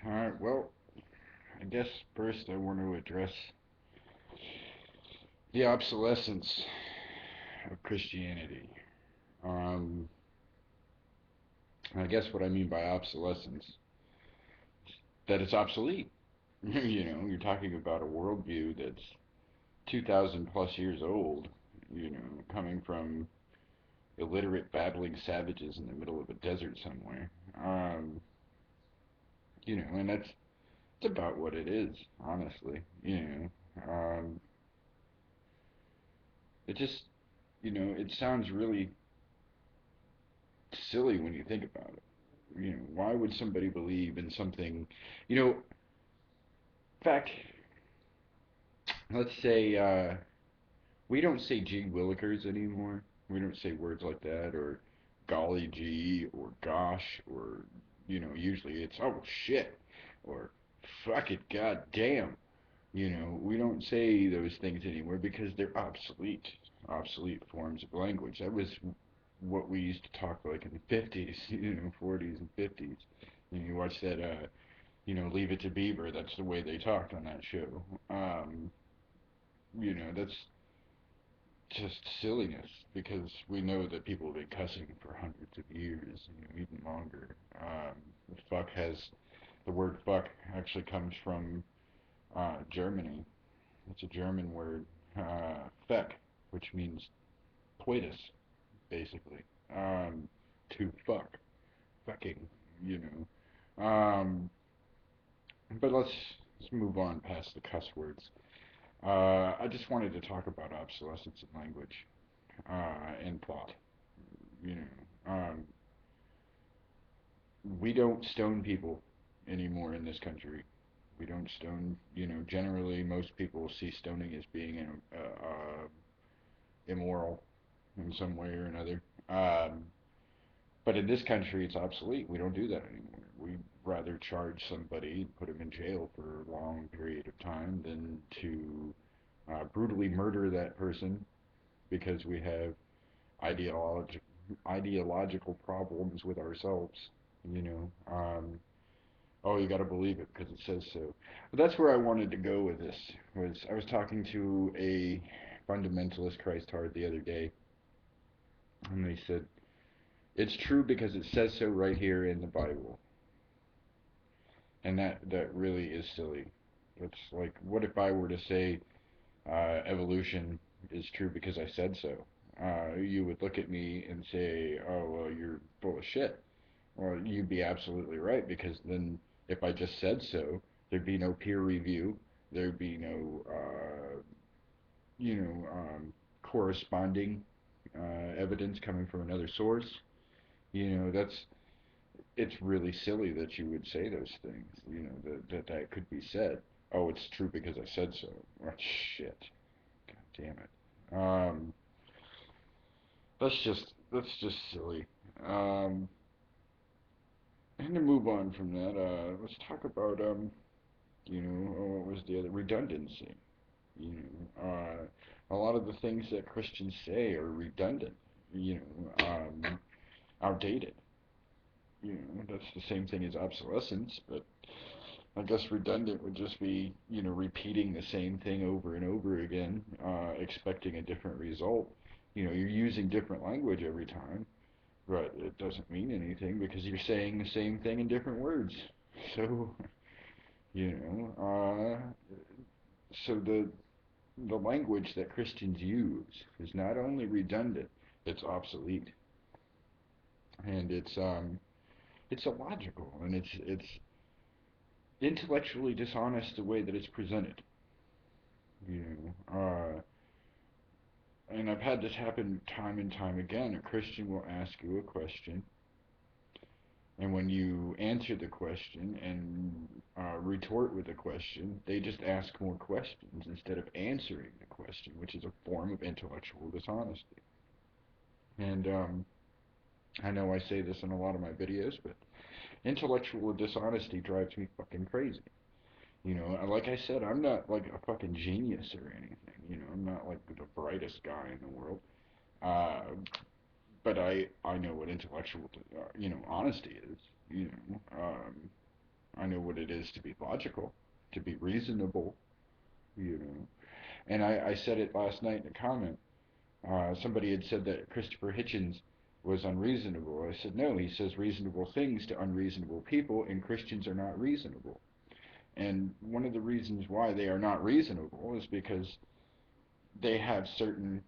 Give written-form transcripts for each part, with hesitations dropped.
Alright, well, I guess first I want to address the obsolescence of Christianity. Um, I guess what I mean by obsolescence, that it's obsolete. You're talking about a worldview that's 2,000 plus years old, coming from illiterate babbling savages in the middle of a desert somewhere. Um, and it's about what it is, honestly. It just, it sounds really silly when you think about it. Why would somebody believe in something? In fact, let's say we don't say gee willikers anymore. We don't say words like that, or golly gee, or gosh, or usually it's oh shit, or fuck it, god damn. We don't say those things anymore because they're obsolete, obsolete forms of language. That was what we used to talk like in the 50s, 40s and 50s. You watch that, Leave It to Beaver. That's the way they talked on that show. That's just silliness because we know that people have been cussing for hundreds of years, even longer. Fuck has the word fuck actually comes from Germany. It's a German word, feck, which means coitus, basically. Um, to fuck, fucking, you but let's move on past the cuss words. I just wanted to talk about obsolescence in language and thought. You know, we don't stone people anymore in this country. We don't stone. Generally, most people see stoning as being immoral in some way or another. But in this country, it's obsolete. We don't do that anymore. We rather charge somebody, put them in jail for a long period of time, than to brutally murder that person because we have ideologi- ideological problems with ourselves. You know, oh, you got to believe it because it says so. But that's where I wanted to go with this. Was I was talking to a fundamentalist Christ hard the other day, and they said it's true because it says so right here in the Bible. And that really is silly. It's like, what if I were to say evolution is true because I said so? You would look at me and say, "Oh, well, you're full of shit." Well, you'd be absolutely right because then if I just said so, there'd be no peer review, there'd be no, you know, corresponding evidence coming from another source. That's it's really silly that you would say those things. That could be said. Oh, it's true because I said so. Oh, shit. God damn it. That's just silly. Um, and to move on from that, let's talk about what was the other redundancy. A lot of the things that Christians say are redundant. Outdated. That's the same thing as obsolescence, but I guess redundant would just be, repeating the same thing over and over again, expecting a different result. You're using different language every time, but it doesn't mean anything because you're saying the same thing in different words. So, you know, so the language that Christians use is not only redundant, it's obsolete, and it's illogical, and it's intellectually dishonest the way that it's presented. And I've had this happen time and time again. A Christian will ask you a question, and when you answer the question and retort with a question, they just ask more questions instead of answering the question, which is a form of intellectual dishonesty. And I know I say this in a lot of my videos, but intellectual dishonesty drives me fucking crazy. Like I said, I'm not like a fucking genius or anything. I'm not like the brightest guy in the world. Uh, but I know what intellectual, honesty is. I I know what it is to be logical, to be reasonable, you know. And I said it last night in a comment. Somebody had said that Christopher Hitchens was unreasonable. I said, no, he says reasonable things to unreasonable people, and Christians are not reasonable. And one of the reasons why they are not reasonable is because they have certain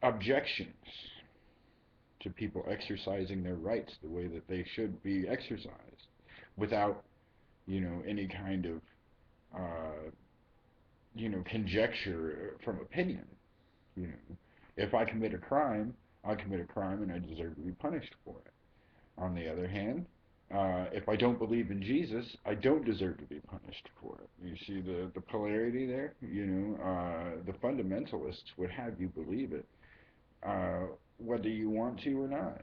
objections to people exercising their rights the way that they should be exercised without, any kind of, conjecture from opinion. You know, if I commit a crime, I commit a crime and I deserve to be punished for it. On the other hand, if I don't believe in Jesus, I don't deserve to be punished for it. You see the polarity there? The fundamentalists would have you believe it, uh, whether you want to or not.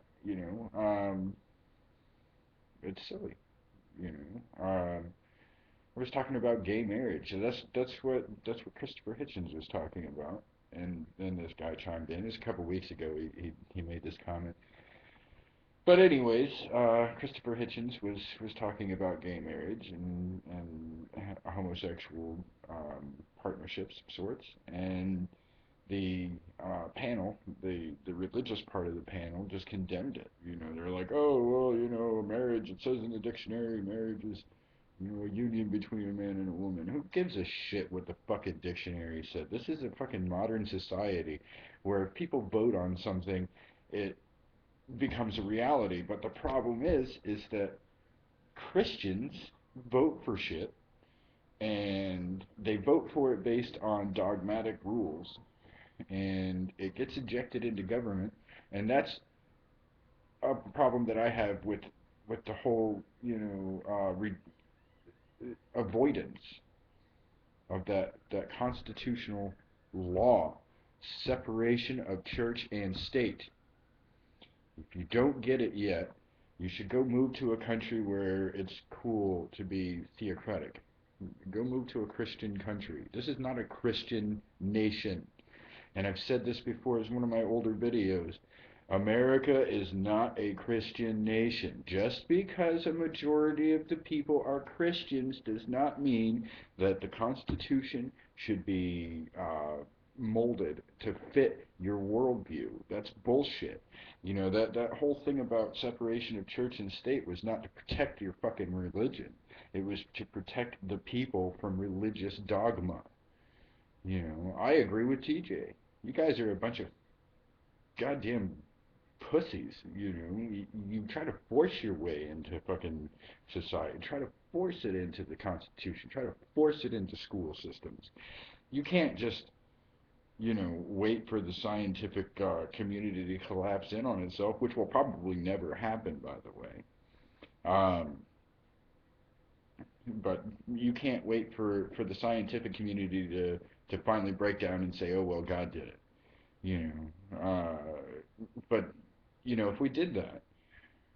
It's silly. You know, I was talking about gay marriage. And that's what Christopher Hitchens was talking about. And then this guy chimed in. It was a couple weeks ago. He made this comment. But anyways, Christopher Hitchens was talking about gay marriage and homosexual partnerships of sorts, and the panel, the religious part of the panel, just condemned it. They're like, oh well, marriage. It says in the dictionary, marriage is a union between a man and a woman. Who gives a shit what the fucking dictionary said? This is a fucking modern society where if people vote on something, it becomes a reality. But the problem is that Christians vote for shit, and they vote for it based on dogmatic rules, and it gets injected into government, and that's a problem that I have with the whole avoidance of that constitutional law, separation of church and state. If you don't get it yet, you should go move to a country where it's cool to be theocratic. Go move to a Christian country. This is not a Christian nation. And I've said this before as one of my older videos. America is not a Christian nation. Just because a majority of the people are Christians does not mean that the Constitution should be molded to fit your worldview. That's bullshit. That whole thing about separation of church and state was not to protect your fucking religion. It was to protect the people from religious dogma. I agree with TJ. You guys are a bunch of goddamn pussies. You try to force your way into fucking society. Try to force it into the Constitution. Try to force it into school systems. You can't just wait for the scientific community to collapse in on itself, which will probably never happen, by the way. But you can't wait for the scientific community to finally break down and say, oh, well, God did it. But, if we did that,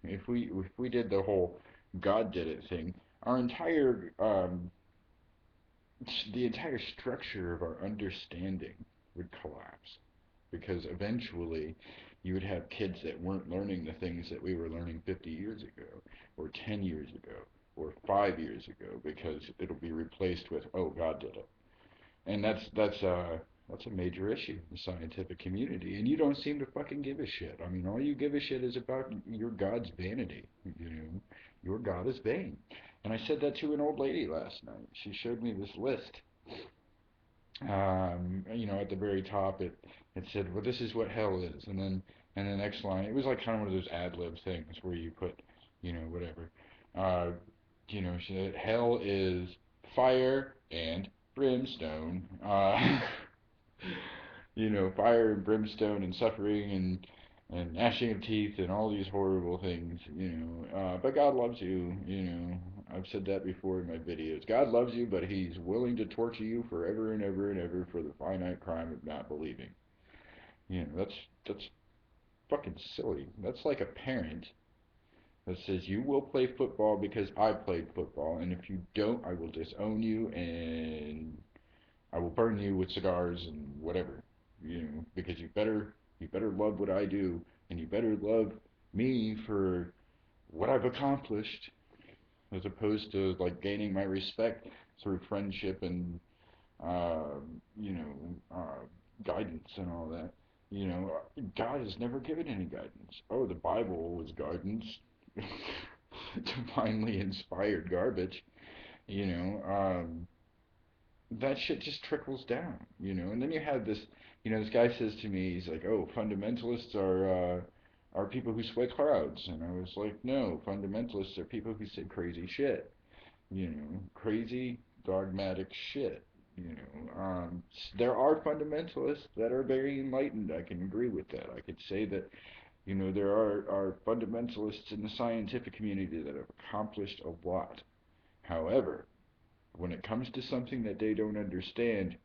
if we did the whole God did it thing, our entire, the entire structure of our understanding would collapse. Because eventually you would have kids that weren't learning the things that we were learning 50 years ago, or 10 years ago, or 5 years ago, because it'll be replaced with, oh, God did it. And that's a major issue in the scientific community, and you don't seem to fucking give a shit. I mean, all you give a shit is about your God's vanity. Your God is vain. And I said that to an old lady last night. She showed me this list. At the very top, it said, well, this is what hell is, and the next line, it was like kind of one of those ad lib things where you put, whatever. She said, hell is fire and brimstone. Fire and brimstone and suffering and gnashing of teeth and all these horrible things, but God loves you, I've said that before in my videos. God loves you, but he's willing to torture you forever and ever and ever for the finite crime of not believing. That's fucking silly. That's like a parent that says, you will play football because I played football, and if you don't, I will disown you and I will burn you with cigars and whatever, because you better love what I do, and you better love me for what I've accomplished. as opposed to like gaining my respect through friendship and uh, you know, guidance and all that. You know, God has never given any guidance. Oh, the Bible was guidance, divinely inspired garbage. You know, that shit just trickles down. You know, and then you have this. You know, this guy says to me, he's like, "Oh, fundamentalists are people who sway crowds," and I was like, "No, fundamentalists are people who say crazy shit." You know, crazy dogmatic shit. You know, there are fundamentalists that are very enlightened. I can agree with that. I could say that, you know, there are fundamentalists in the scientific community that have accomplished a lot. However, when it comes to something that they don't understand,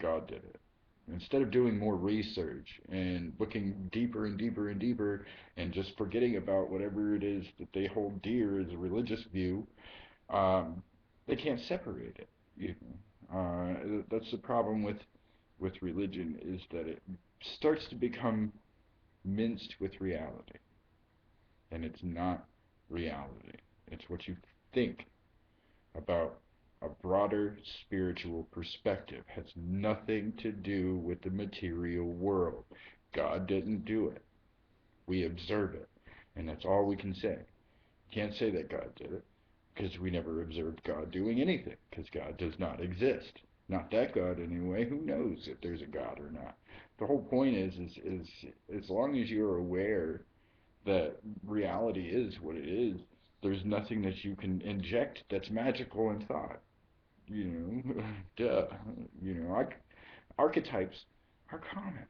God did it. Instead of doing more research and looking deeper and deeper and deeper and just forgetting about whatever it is that they hold dear as a religious view, um, they can't separate it. You know? That's the problem with religion is that it starts to become minced with reality, and it's not reality. It's what you think about a broader spiritual perspective. It has nothing to do with the material world. God didn't do it. We observe it, and that's all we can say. Can't say that God did it because we never observed God doing anything because God does not exist. Not that God anyway. Who knows if there's a God or not? The whole point is as long as you're aware that reality is what it is, there's nothing that you can inject that's magical in thought. You know, duh. You know, archetypes are common.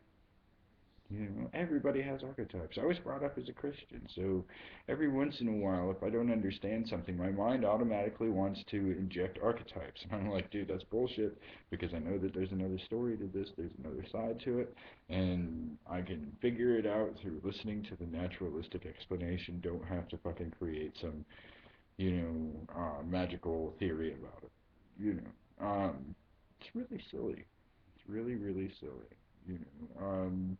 You know, everybody has archetypes. I was brought up as a Christian, so every once in a while, if I don't understand something, my mind automatically wants to inject archetypes. And I'm like, dude, that's bullshit, because I know that there's another story to this, there's another side to it, and I can figure it out through listening to the naturalistic explanation. Don't have to fucking create some, you know, magical theory about it. You know, it's really silly. It's really, really silly. You know,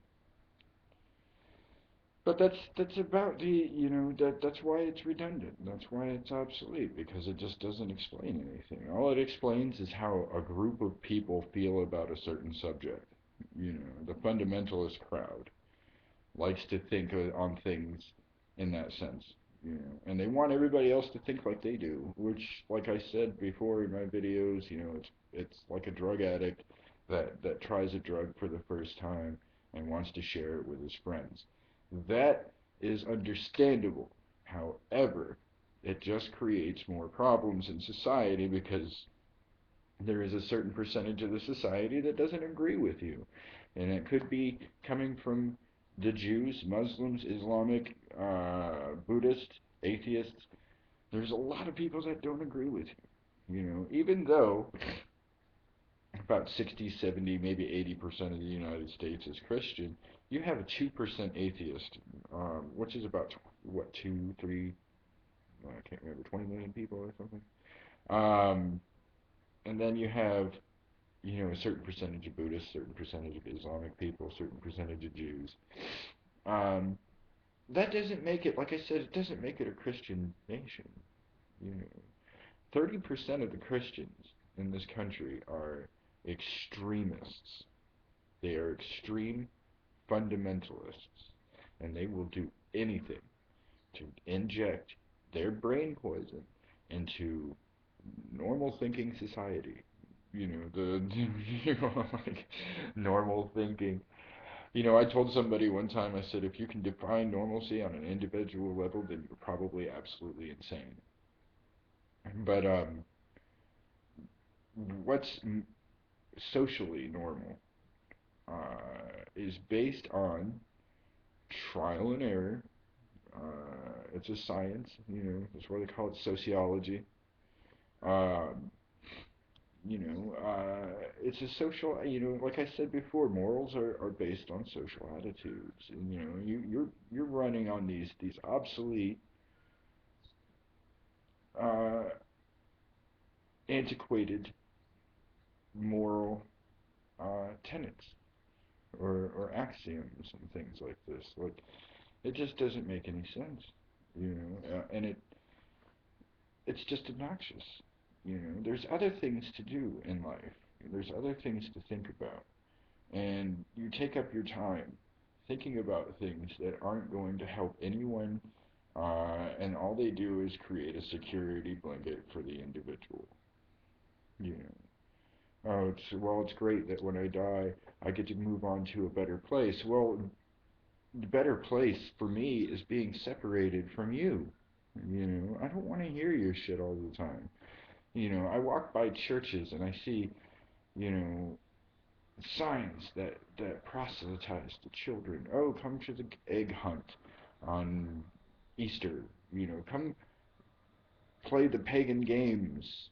but that's about the, you know, that's why it's redundant. That's why it's obsolete, because it just doesn't explain anything. All it explains is how a group of people feel about a certain subject. You know, the fundamentalist crowd likes to think on things in that sense. You know, and they want everybody else to think like they do, which, like I said before in my videos, you know, it's like a drug addict that tries a drug for the first time and wants to share it with his friends. That is understandable. However, it just creates more problems in society because there is a certain percentage of the society that doesn't agree with you. And it could be coming from the Jews, Muslims, Islamic, Buddhists, atheists. There's a lot of people that don't agree with you. You know, even though about 60, 70, maybe 80% of the United States is Christian, you have a 2% atheist, which is about, what, 2, 3, I can't remember, 20 million people or something. Um, and then you have, you know, a certain percentage of Buddhists, certain percentage of Islamic people, certain percentage of Jews. Um, that doesn't make it, like I said, it doesn't make it a Christian nation. You know, 30% of the Christians in this country are extremists. They are extreme fundamentalists, and they will do anything to inject their brain poison into normal thinking society. You know, the you know, like normal thinking. You know, I told somebody one time, I said, if you can define normalcy on an individual level, then you're probably absolutely insane. But what's socially normal is based on trial and error. It's a science, you know, that's why they call it sociology. Um, you know, it's a social, you know, like I said before, morals are based on social attitudes. And, you know, you're running on these obsolete, uh, antiquated moral tenets or axioms and things like this. Like, it just doesn't make any sense, you know, and it's just obnoxious. There's other things to do in life. There's other things to think about. And you take up your time thinking about things that aren't going to help anyone, and all they do is create a security blanket for the individual. You Oh, it's great that when I die, I get to move on to a better place. Well, the better place for me is being separated from you. I don't want to hear your shit all the time. I walk by churches and I see, you know, signs that proselytize to children. Oh, come to the egg hunt on Easter. Come play the pagan games.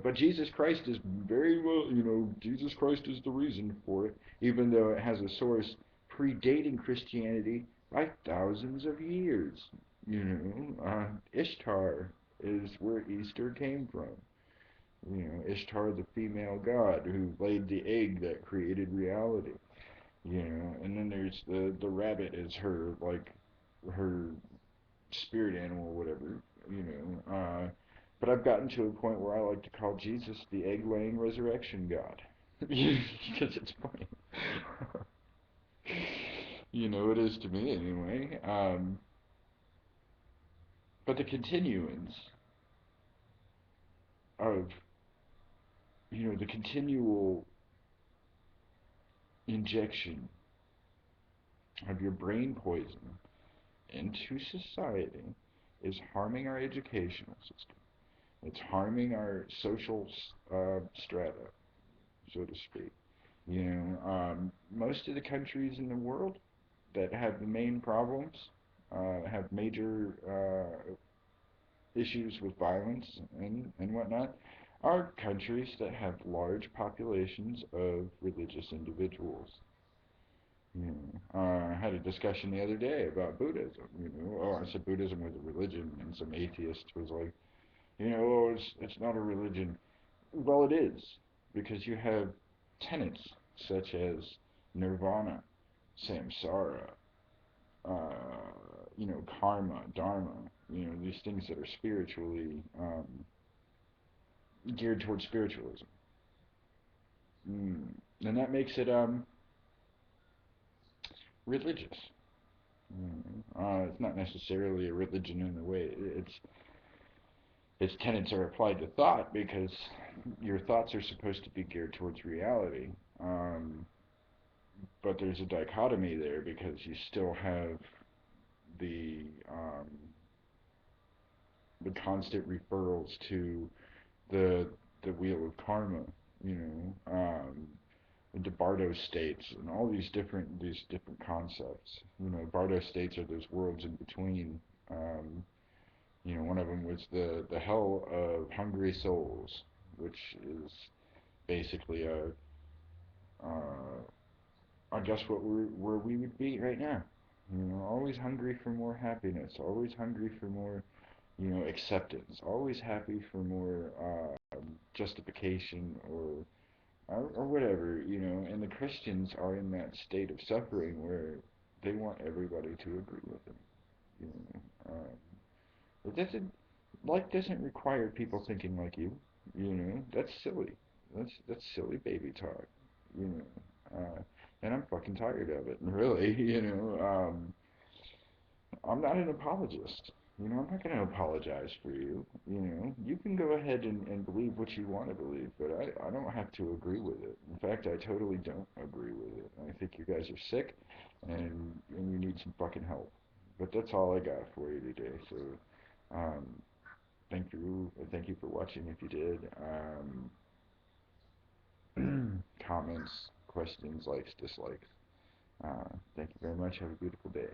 But Jesus Christ is very well, Jesus Christ is the reason for it, even though it has a source predating Christianity by thousands of years. Ishtar is where Easter came from. Ishtar, the female god who laid the egg that created reality. And then there's the rabbit is her spirit animal, whatever. But I've gotten to a point where I like to call Jesus the egg-laying resurrection god, because it's funny. It is to me anyway. But the continuance of the continual injection of your brain poison into society is harming our educational system. It's harming our social strata, so to speak. Most of the countries in the world that have the main problems, have major issues with violence and whatnot, are countries that have large populations of religious individuals. I had a discussion the other day about Buddhism. I said Buddhism was a religion, and some atheist was like, it's not a religion. Well, it is, because you have tenets such as nirvana, samsara, karma, dharma, these things that are spiritually geared towards spiritualism. Mm. And that makes it religious. It's not necessarily a religion in the way its tenets are applied to thought, because your thoughts are supposed to be geared towards reality. But there's a dichotomy there, because you still have the um, the constant referrals to the the wheel of karma, you the Bardo states, and all these different concepts. Bardo states are those worlds in between. One of them was the hell of hungry souls, which is basically I guess where we would be right now. Always hungry for more happiness, always hungry for more, acceptance, always happy for more justification, or whatever. And the Christians are in that state of suffering where they want everybody to agree with them. You it doesn't Life doesn't require people thinking like you. That's silly. That's silly baby talk. You and I'm fucking tired of it. Really, I'm not an apologist. I'm not going to apologize for you. You can go ahead and believe what you want to believe, but I don't have to agree with it. In fact, I totally don't agree with it. I think you guys are sick, and you need some fucking help. But that's all I got for you today. So, um, thank you for watching if you did. Comments, questions, likes, dislikes. Thank you very much. Have a beautiful day.